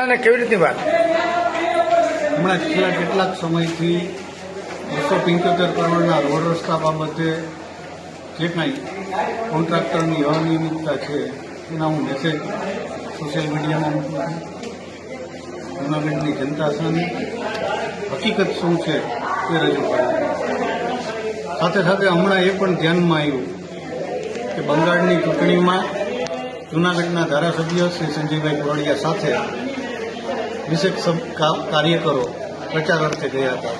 કેવી રીતની વાત? હમણાં છેલ્લા કેટલાક સમયથી 275 કરોડના રોડ રસ્તા બાબતે જે કાંઈ કોન્ટ્રાક્ટરની અનિયમિતતા છે એના હું મેસેજ સોશિયલ મીડિયામાં મૂકું છું. જૂનાગઢની જનતા સામે હકીકત શું છે એ રજૂ કરું. સાથે સાથે હમણાં એ પણ ધ્યાનમાં આવ્યું કે બંગાળની ચૂંટણીમાં જૂનાગઢના ધારાસભ્ય શ્રી સંજયભાઈ કોરડિયા સાથે 20 કાર્યકરો પ્રચાર અર્થે ગયા હતા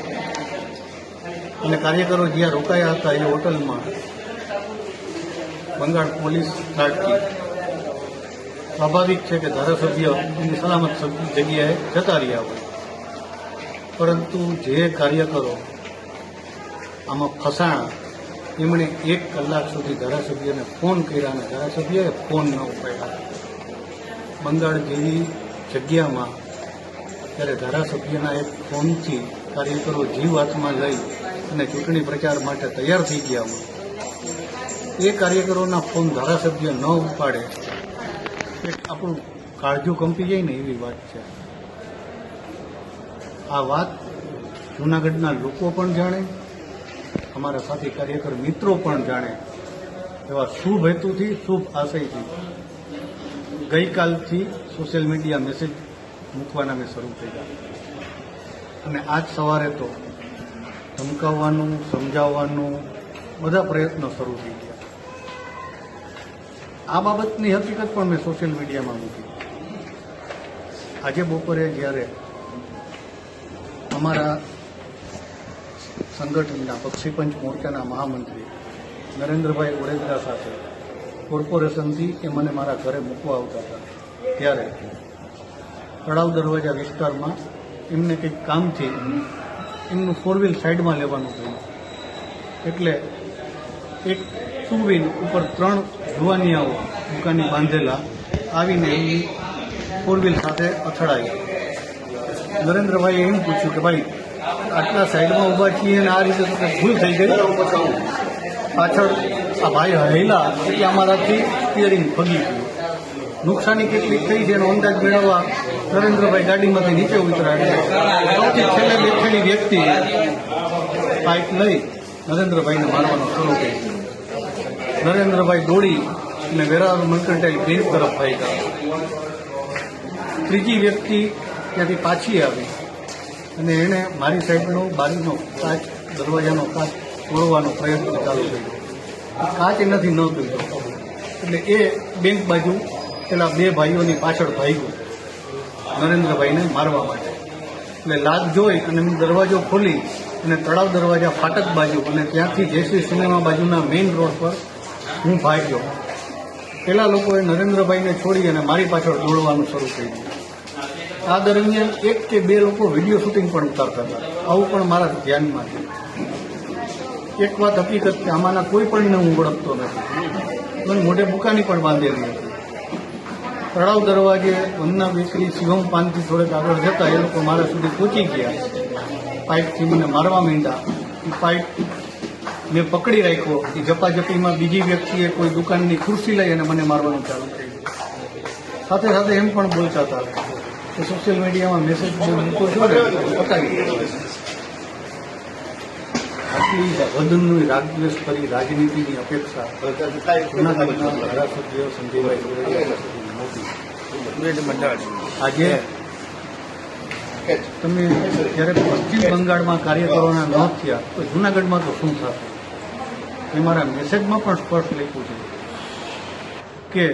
અને કાર્યકરો જ્યાં રોકાયા હતા એ હોટલમાં બંગાળ પોલીસ ત્રાટકી. સ્વાભાવિક છે કે ધારાસભ્ય એની સલામત જગ્યાએ જતા રહ્યા હોય, પરંતુ જે કાર્યકરો આમાં ફસાણા એમણે 1 કલાક સુધી ધારાસભ્યને ફોન કર્યા અને ધારાસભ્યએ ફોન ન ઉપાડ્યા. બંગાળ જેવી જગ્યામાં ત્યારે ધારાસભ્યના એક ફોનથી કાર્યકરો જીવ હાથમાં લઈ અને ચૂંટણી પ્રચાર માટે તૈયાર થઈ ગયા હોય, એ કાર્યકરોના ફોન ધારાસભ્ય ન ઉપાડે એ આપણું કાળજું કંપી જાય ને એવી વાત છે. આ વાત જૂનાગઢના લોકો પણ જાણે, અમારા સાથી કાર્યકર મિત્રો પણ જાણે એવા શુભ હેતુથી, શુભ આશયથી ગઈકાલથી સોશિયલ મીડિયા મેસેજ મૂકવાના મેં શરૂ કર્યા અને આજ સવારે તો ધમકાવવાનું, સમજાવવાનું બધા પ્રયત્નો શરૂ થઈ ગયા. આ બાબતની હકીકત પણ મેં સોશિયલ મીડિયામાં મૂકી. આજે બપોરે જ્યારે અમારા સંગઠનના પક્ષીપંચ મોરચાના મહામંત્રી નરેન્દ્રભાઈ ઓડેદરા સાથે કોર્પોરેશનથી એ મને મારા ઘરે મૂકવા આવતા હતા, ત્યારે તળાવ દરવાજા વિસ્તારમાં એમને કંઈક કામથી એમનું 4 વ્હીલ સાઈડમાં લેવાનું થયું, એટલે એક 2 વ્હીલ ઉપર 3 જુવાનિયાઓ દુકાની બાંધેલા આવીને એમની 4 વ્હીલ સાથે અથડાયા. નરેન્દ્રભાઈએ એમ પૂછ્યું કે ભાઈ આટલા સાઈડમાં ઊભા છીએ અને આ રીતે તો ભૂલ થઈ ગઈ. પાછળ આ ભાઈ હલેલા એટલે અમારાથી સ્ટીયરિંગ ફગી ગયું. નુકસાની કેટલીક થઈ છે એનો અંદાજ મેળવવા નરેન્દ્રભાઈ ગાડીમાંથી નીચે ઉતર્યા. સૌથી છેલ્લે બેઠેલી વ્યક્તિ પાઇપ લઈ નરેન્દ્રભાઈને મારવાનું શરૂ કર્યું. નરેન્દ્રભાઈ દોડી અને વેરાવળ મર્કન્ટાઇલ બેંક તરફ ભાગ્યા. ત્રીજી વ્યક્તિ ત્યાંથી પાછી આવી અને એણે મારી સાઈડનો બારીનો કાચ, દરવાજાનો કાચ તોડવાનો પ્રયત્ન ચાલુ કર્યો. કાચ એનાથી ન કર્યો એટલે એ બેંક બાજુ પેલા 2 ભાઈઓની પાછળ ભાગ્યું નરેન્દ્રભાઈને મારવા માટે. એટલે લાગ જોઈ અને દરવાજો ખોલી અને તળાવ દરવાજા ફાટક બાજુ અને ત્યાંથી જયશ્રી સિનેમા બાજુના મેઇન રોડ પર હું ભાગ્યો. પેલા લોકોએ નરેન્દ્રભાઈને છોડી અને મારી પાછળ દોડવાનું શરૂ કર્યું. આ દરમિયાન 1 કે 2 લોકો વિડીયો શૂટિંગ પણ ઉતારતા હતા. આવું પણ મારા ધ્યાનમાં છે. એક વાત હકીકત કે આમાંના કોઈ પણને હું ઓળખતો નથી. મને મોઢે બુકાની પણ બાંધેલી હતી. તળાવ દરવાજે વંદના બેકરી શિવમ પાનથી થોડેક આગળ જતા એ લોકો મારા સુધી પહોંચી ગયા. પાઇપથી મને મારવા માંડ્યા. એ પાઇપ મેં પકડી રાખ્યો. એ ઝપાઝપીમાં બીજી વ્યક્તિએ કોઈ દુકાનની ખુરશી લઈ અને મને મારવાનું ચાલુ કર્યું. સાથે સાથે એમ પણ બોલતા હતા કે સોશિયલ મીડિયામાં મેસેજ મૂકો છો ને પતાવી દો. આટલી વધુની રાગદ્વેષ કરી રાજનીતિની અપેક્ષા જૂનાગઢના ધારાસભ્ય સંજયભાઈ કોરડિયા મોટી. આજે તમે જ્યારે પશ્ચિમ બંગાળમાં કાર્યકરોના ન થયા તો જૂનાગઢમાં તો શું થશે? એ મારા મેસેજમાં પણ સ્પષ્ટ લખ્યું છે કે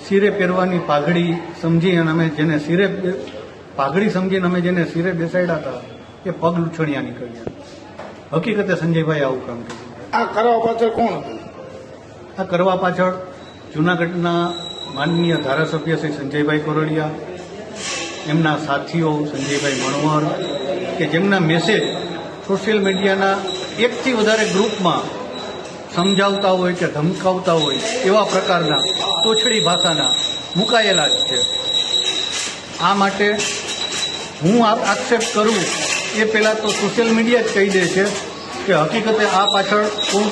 શિરે પહેરવાની પાઘડી સમજી અને અમે જેને શિરે પાઘડી સમજીને અમે જેને શિરે બેસાડ્યા હતા એ પગ લૂછણિયા નીકળ્યા. હકીકતે સંજયભાઈ આવું કામ કર્યું. આ કરવા પાછળ કોણ હતું? આ કરવા પાછળ જૂનાગઢના માનનીય ધારાસભ્ય શ્રી સંજયભાઈ કોરડિયા, એમના સાથીઓ સંજયભાઈ મણવર, કે જેમના મેસેજ સોશિયલ મીડિયાના 1 થી વધારે ગ્રુપમાં સમજાવતા હોય કે ધમકાવતા હોય એવા પ્રકારના તોછડી ભાષાના મુકાયેલા જ છે. આ માટે હું આક્ષેપ કરું એ પહેલાં તો સોશિયલ મીડિયા જ કહી દે છે કે હકીકતે આ પાછળ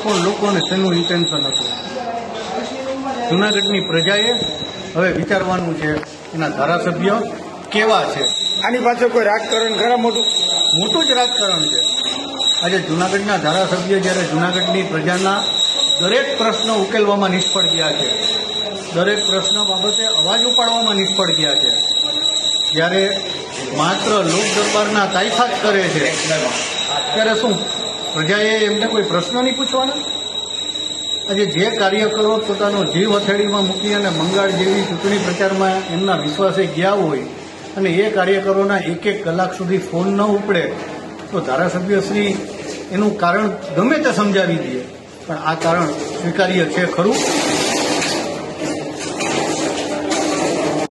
કોણ લોકોને શેનું ઇન્ટેન્શન હતું. જૂનાગઢની પ્રજાએ હવે વિચારવાનું છે એના ધારાસભ્ય કેવા છે. આની પાછળ કોઈ રાજકારણ ખરા મોટું? મોટું જ રાજકારણ છે. આજે જૂનાગઢના ધારાસભ્ય જ્યારે જૂનાગઢની પ્રજાના દરેક પ્રશ્ન ઉકેલવામાં નિષ્ફળ ગયા છે, દરેક પ્રશ્ન બાબતે અવાજ ઉપાડવામાં નિષ્ફળ ગયા છે, જ્યારે માત્ર લોક દરબારના તાઇફા જ કરે છે, ત્યારે શું પ્રજાએ એમને કોઈ પ્રશ્ન નહીં પૂછવાના? આજે જે કાર્યકરો પોતાનો જીવ હથેળીમાં મૂકી અને બંગાળ જેવી ચૂંટણી પ્રચારમાં એમના વિશ્વાસે ગયા હોય અને એ કાર્યકરોના એક કલાક સુધી ફોન ન ઉપડે તો ધારાસભ્યશ્રી એનું કારણ ગમે તે સમજાવી દે, પણ આ કારણ સ્વીકાર્ય છે ખરું?